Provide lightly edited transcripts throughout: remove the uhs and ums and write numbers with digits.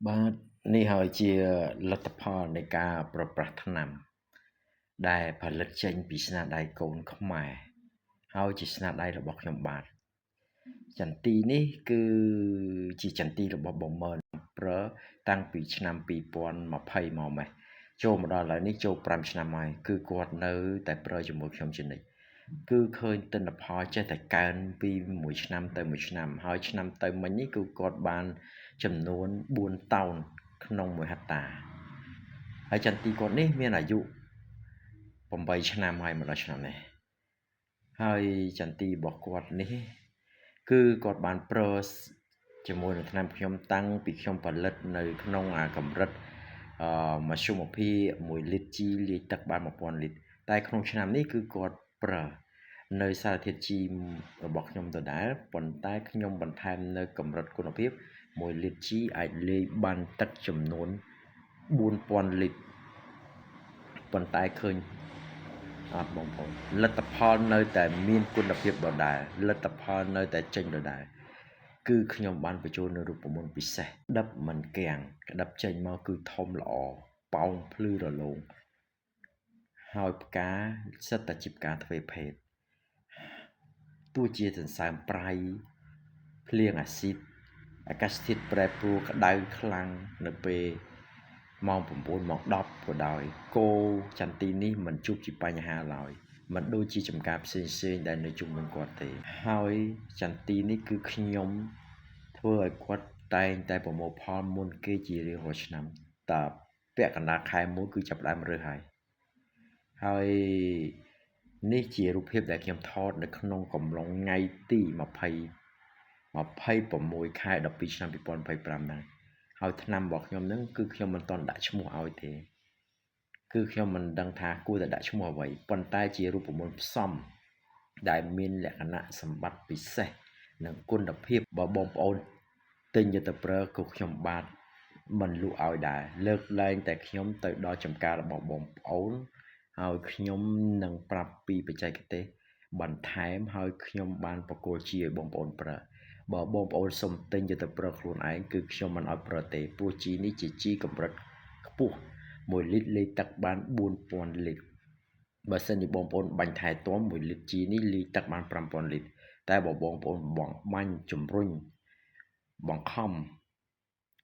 បាទនេះហើយជាលទ្ធផលនៃការប្រើប្រាស់ថ្នាំដែលផលិតចេញពីស្នាដៃកូនខ្មែរហើយជាស្នាដៃរបស់ខ្ញុំបាទចន្ទីនេះគឺជាចន្ទីរបស់បងមើលប្រើតាំងពីឆ្នាំ2020មកម៉េះចូលមកដល់ឥឡូវនេះចូល5ឆ្នាំហើយគឺគាត់នៅតែប្រើជាមួយខ្ញុំជានិច្ចគឺឃើញទិន្នផលចេះតែកើនពីមួយឆ្នាំទៅមួយឆ្នាំហើយឆ្នាំទៅមិញនេះគឺគាត់បានចំនួន4តោនក្នុង1ហិកតាហើយចន្ទីគាត់នេះមានអាយុ8ឆ្នាំហើយមកដល់ឆ្នាំនេះហើយចន្ទីរបស់គាត់នេះគឺគាត់បានប្រើជាមួយនឹងថ្នាំខ្ញុំតាំងពីខ្ញុំផលិតនៅក្នុងកម្រិតមធ្យមភាព1លីត្រជីលាយទឹកបាន1000លីត្រតែក្នុងឆ្នាំនេះគឺគាត់ប្រើនៅសារធាតុជីរបស់ខ្ញុំដដែលប៉ុន្តែខ្ញុំបន្ថែមនៅកម្រិតគុណភាព1លីត្រជីអាចលាយបានទឹកចំនួន4000លីត្រប៉ុន្តែឃើញអត់បងប្អូនលទ្ធផលនៅតែមានគុណភាពដដែលលទ្ធផលនៅតែចេញដដែលគឺខ្ញុំបានបញ្ចូលនៅរូបមន្តពិសេសដិបមិនគាំងក្តឹបចេញមកគឺធំល្អប៉ោងភ្លឺរលោងហើយផ្កាសិតតែជាផ្កាទ្វេភេទទោះជាសន្សើមប្រៃភ្លៀងអាស៊ីតអាកាសធាតុប្រែប្រួលក្តៅខ្លាំងនៅពេលម៉ោង9ម៉ោង10ក៏ដោយគោចន្ទីនេះមិនជួបជាបញ្ហាឡើយមិនដូចជាចំការផ្សេងដែលនៅជុំវិញគាត់ទេហើយចន្ទីនេះគឺខ្ញុំធ្វើឲ្យគាត់តែងតែប្រមូលផលមុនគេជារៀងរាល់ឆ្នាំតើពាក់កណ្ដាលខែ1គឺចាប់ផ្ដើមរើសហើយនេះជារូបភាពដែលខ្ញុំថតនៅក្នុងកំឡុងថ្ងៃទី26ខែ12ឆ្នាំ2025ហ្នឹងហើយថ្នាំរបស់ខ្ញុំហ្នឹងគឺខ្ញុំមិនទាន់ដាក់ឈ្មោះឲ្យទេគឺខ្ញុំមិនដឹងថាគួរតែដាក់ឈ្មោះអ្វីប៉ុន្តែជារូបមន្តផ្សំដែលមានលក្ខណៈសម្បត្តិពិសេសនិងគុណភាពបើបងប្អូនទិញយកទៅប្រើក៏ខ្ញុំបាទមិនលក់ឲ្យដែរលើកលែងតែខ្ញុំទៅដល់ចំការរបស់បងប្អូនហើយខ្ញុំនឹងប្រាប់ពីបច្ចេកទេសបន្ថែមហើយខ្ញុំបានបកគោជាឲ្យបងប្អូនប្រើបើបងប្អូនសុំទិញយកទៅប្រើខ្លួនឯងគឺខ្ញុំមិនឲ្យប្រើទេព្រោះជីនេះជាជីកម្រិតខ្ពស់1លីត្រលាយទឹកបាន4000លីត្របើសិនជាបងប្អូនបាញ់ថែទាំ1លីត្រជីនេះលាយទឹកបាន5000លីត្រតែបើបងប្អូនបាញ់ជំរុញបង្ខំ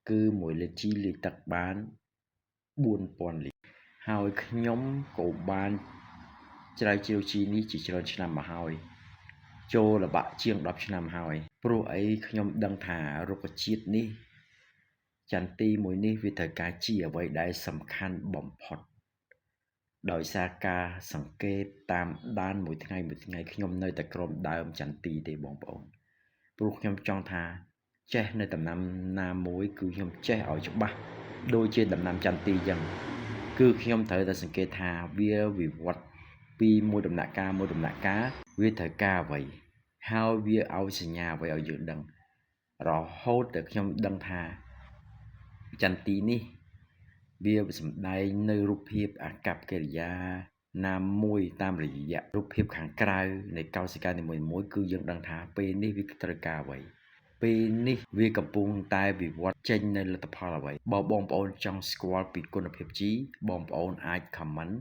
គឺ1លីត្រជីលាយទឹកបាន4000លីត្រហើយខ្ញុំក៏បានច្រាវជ្រាវជីនេះជាច្រើនឆ្នាំមកហើយចូលល្បាក់ជាង10ឆ្នាំហើយព្រោះអីខ្ញុំដឹងថារុក្ខជាតិនេះចន្ទីមួយនេះវាត្រូវការជីអ្វីដែលសំខាន់បំផុតដោយសារការសង្កេតតាមដានមួយថ្ងៃខ្ញុំនៅតែក្រោមដើមចន្ទីទេបងប្អូនព្រោះខ្ញុំចង់ថាចេះនៅដំណាំណាមួយគឺខ្ញុំចេះឲ្យច្បាស់ដូចជាដំណាំចន្ទីអញ្ចឹងគឺខ្ញុំត្រូវតែសង្កេតថាវាវិវត្តពីមួយដំណាក់កាលមួយដំណាក់កាលវាត្រូវការអ្វីហើយវាឲ្យសញ្ញាអ្វីឲ្យយើងដឹងរហូតតែខ្ញុំដឹងថាចន្ទីនេះវាសម្ដែងនៅរូបភាពអាកប្បកិរិយាណាមួយតាមរយៈរូបភាពខាងក្រៅនៃកោសិកានីមួយៗគឺយើងដឹងថាពេលនេះវាត្រូវការអ្វីពេលនេះវាកំពុងតែវិវត្តចេញនៅលទ្ធផលអ្វីបើបងប្អូនចង់ស្គាល់ពីគុណភាពជីបងប្អូនអាច comment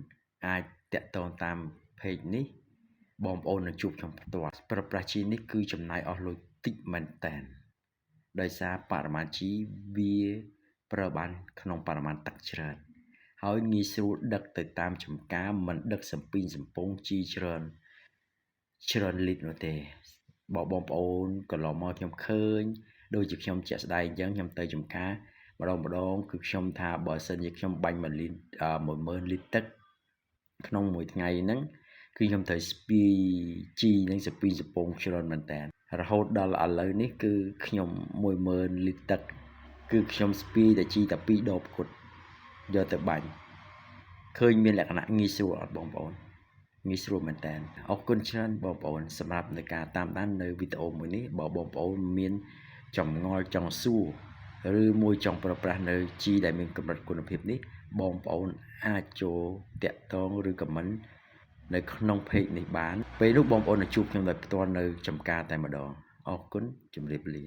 អាចតាក់ទងតាម page នេះបងប្អូននឹងជួបខ្ញុំផ្ទាល់ប្រើប្រាស់ជីនេះគឺចំណាយអស់លុយតិចមែនតើដោយសារបរិមាណជីវាប្រើបានក្នុងបរិមាណទឹកច្រើនហើយងាយស្រួលដឹកទៅតាមចំការមិនដឹកសំពីងសំពងជីច្រើនលីត្រនោះទេបើបងប្អូនកន្លងមកខ្ញុំឃើញដូចជាខ្ញុំជាក់ស្ដែងអញ្ចឹងខ្ញុំទៅចំការម្ដងគឺខ្ញុំថាបើសិនជាខ្ញុំបាញ់1លីត្រ10000លីត្រទឹកក្នុងមួយថ្ងៃហ្នឹងគឺខ្ញុំត្រូវស្ពាយជីនឹងសំពីងសំពងច្រើនមែនតើរហូតដល់ឥឡូវនេះគឺខ្ញុំ10000លីត្រទឹកគឺខ្ញុំស្ពាយតែជីតែ2ដបគត់យកទៅបាញ់ឃើញមានលក្ខណៈងាយស្រួលអត់បងប្អូនងាយស្រួលមែនតើអរគុណច្រើនបងប្អូនសម្រាប់ในការតាមដាននៅវីដេអូមួយនេះបើបងប្អូនមានចម្ងល់ចង់សួរឬមួយចង់ប្រើប្រាស់នៅជីដែលមានកម្រិតគុណភាពនេះបងប្អូនអាចចូលតាក់ទងឬ comment នៅក្នុង page នេះបានពេលនោះបងប្អូននឹងជួបខ្ញុំដោយផ្ទាល់នៅចំការតែម្ដងអរគុណជម្រាបលា